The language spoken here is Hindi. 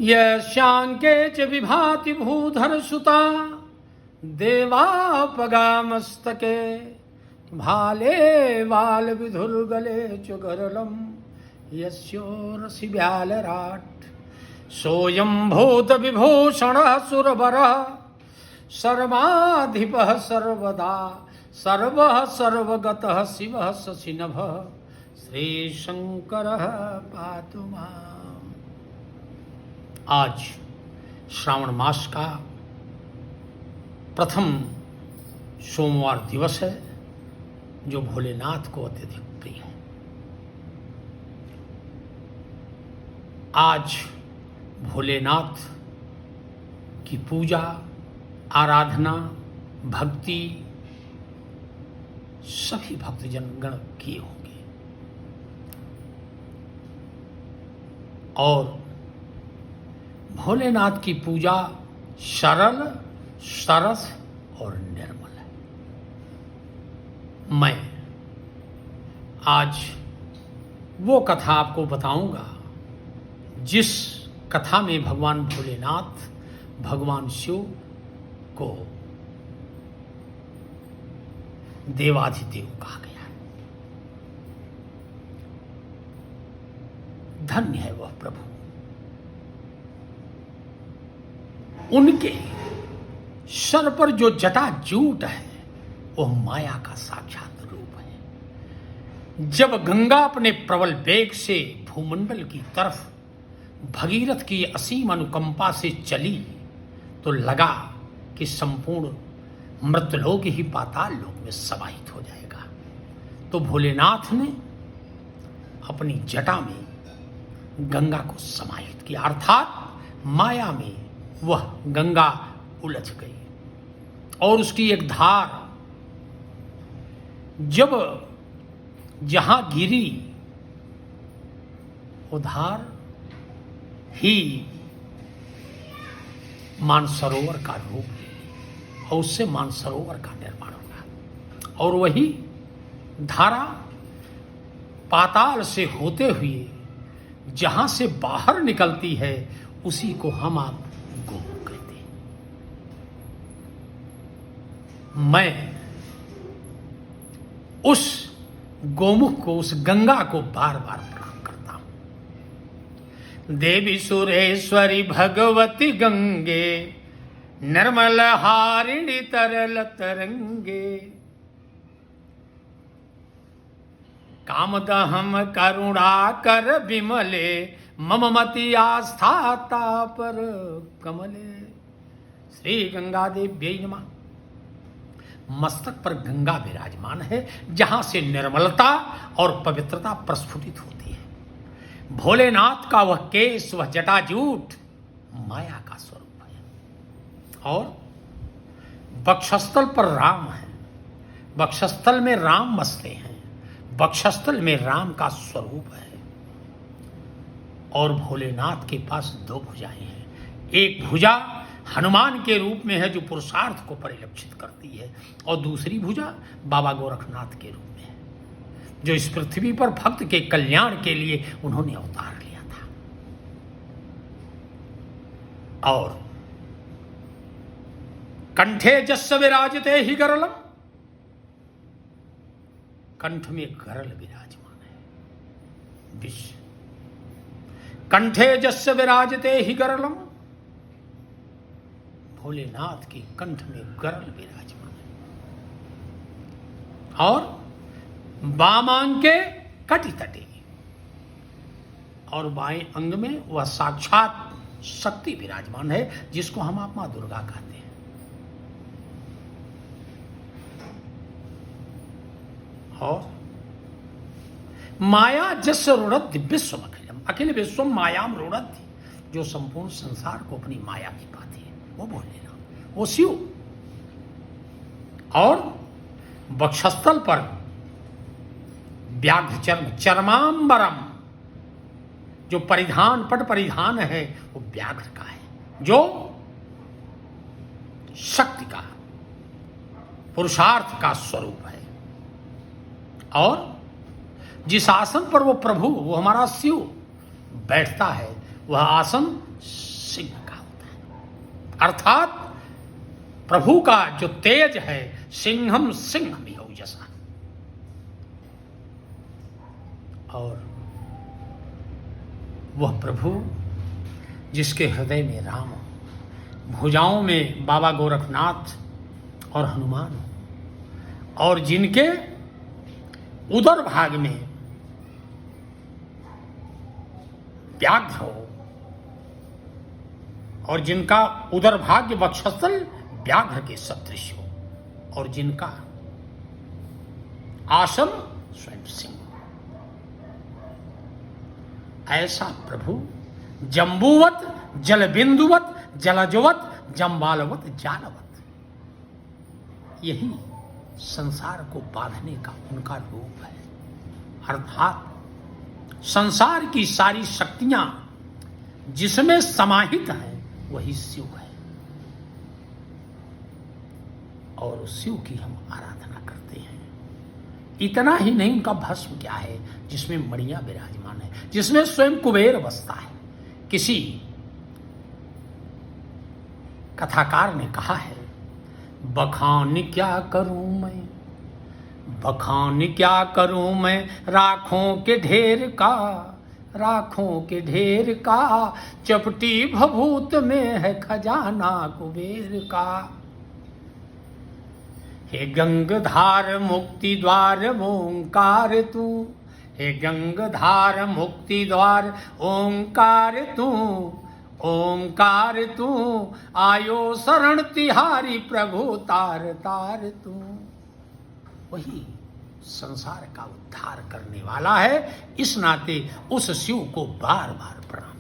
यशांके च विभाति भूधर सुता देवापगामस्तके भाले वाल विधुर्गले च गरलम यस्योरसि व्यालराट सोयं भूत विभूषण सुरवर सर्वाधिपः सर्वदा सर्वः सर्वगतः शिवः शशिनभः श्रीशंकरः पातु माम्। आज श्रावण मास का प्रथम सोमवार दिवस है जो भोलेनाथ को अत्यधिक प्रिय है। आज भोलेनाथ की पूजा आराधना भक्ति सभी भक्तजन गण किए होंगे और भोलेनाथ की पूजा सरल सरस और निर्मल है। मैं आज वो कथा आपको बताऊंगा जिस कथा में भगवान भोलेनाथ भगवान शिव को देवाधिदेव कहा गया है। धन्य है वह प्रभु, उनके सर पर जो जटाजूट है वह माया का साक्षात रूप है। जब गंगा अपने प्रबल वेग से भूमंडल की तरफ भगीरथ की असीम अनुकंपा से चली तो लगा कि संपूर्ण मृतलोक ही पाताल लोक में समाहित हो जाएगा। तो भोलेनाथ ने अपनी जटा में गंगा को समाहित किया, अर्थात माया में वह गंगा उलझ गई और उसकी एक धार जब जहां गिरी वो धार ही मानसरोवर का रूप ले और उससे मानसरोवर का निर्माण हुआ और वही धारा पाताल से होते हुए जहां से बाहर निकलती है उसी को हम आप गोमुख कहते हैं। मैं उस गोमुख को उस गंगा को बार बार प्रणाम करता हूं। देवी सुरेश्वरी भगवती गंगे निर्मल हारिणी तरल तरंगे कामदहम करुणा कर विमले मम मति आस्था तापर कमले। श्री गंगा देव्यै नमः। मस्तक पर गंगा विराजमान है जहां से निर्मलता और पवित्रता प्रस्फुटित होती है। भोलेनाथ का वह केश वह जटाजूट माया का स्वरूप है और वक्षस्थल पर राम है। वक्षस्थल में राम बसते हैं, वक्षस्थल में राम का स्वरूप है और भोलेनाथ के पास दो भुजाएं हैं। एक भुजा हनुमान के रूप में है जो पुरुषार्थ को परिलक्षित करती है और दूसरी भुजा बाबा गोरखनाथ के रूप में है जो इस पृथ्वी पर भक्त के कल्याण के लिए उन्होंने अवतार लिया था। और कंठे जस्य विराजते ही गरलम, कंठ में गरल विराजमान है। विश्व कंठे जस्य विराजते ही गरलम, भोलेनाथ के कंठ में गरल विराजमान है और वामांग के कटि तटे और बाएं अंग में वह साक्षात शक्ति विराजमान है जिसको हम आप मां दुर्गा कहते हैं। और माया जस रुणद्धि विश्वम अखिलम, अखिल विश्वम मायाम रुणद्धि, जो संपूर्ण संसार को अपनी माया में पाती है वो भोलेनाथ, वो शिव। और वक्षस्थल पर व्याघ्र चर्म चर्मांबरम, जो परिधान पट परिधान है वो व्याघ्र का है जो शक्ति का पुरुषार्थ का स्वरूप है। और जिस आसन पर वो प्रभु वो हमारा शिव बैठता है वह आसन सिंह का होता है। अर्थात प्रभु का जो तेज है, सिंहम सिंह जैसा। और वह प्रभु जिसके हृदय में राम हो, भुजाओं में बाबा गोरखनाथ और हनुमान हो, और जिनके उदर भाग में व्याघ्र हो, और जिनका उदर भाग्य वक्षस्थल व्याघ्र के सदृश हो, और जिनका आसन स्वयं सिंह। ऐसा प्रभु जम्बूवत जलबिंदुवत जलजवत जम्बालवत जानवत, यही संसार को बांधने का उनका रूप है। अर्थात संसार की सारी शक्तियां जिसमें समाहित है वही शिव है, और उस शिव की हम आराधना करते हैं। इतना ही नहीं, उनका भस्म क्या है जिसमें मणियां विराजमान है, जिसमें स्वयं कुबेर बसता है। किसी कथाकार ने कहा है, बखान क्या करूं मैं, बखान क्या करूं मैं राखों के ढेर का, राखों के ढेर का, चपटी भभूत में है खजाना कुबेर का। हे गंगधार मुक्ति द्वार ओंकार तू, हे गंगधार मुक्ति द्वार ओंकार तू, ओंकार तू, आयो शरण तिहारी प्रभु तार तार तू। वही संसार का उद्धार करने वाला है। इस नाते उस शिव को बार बार प्रणाम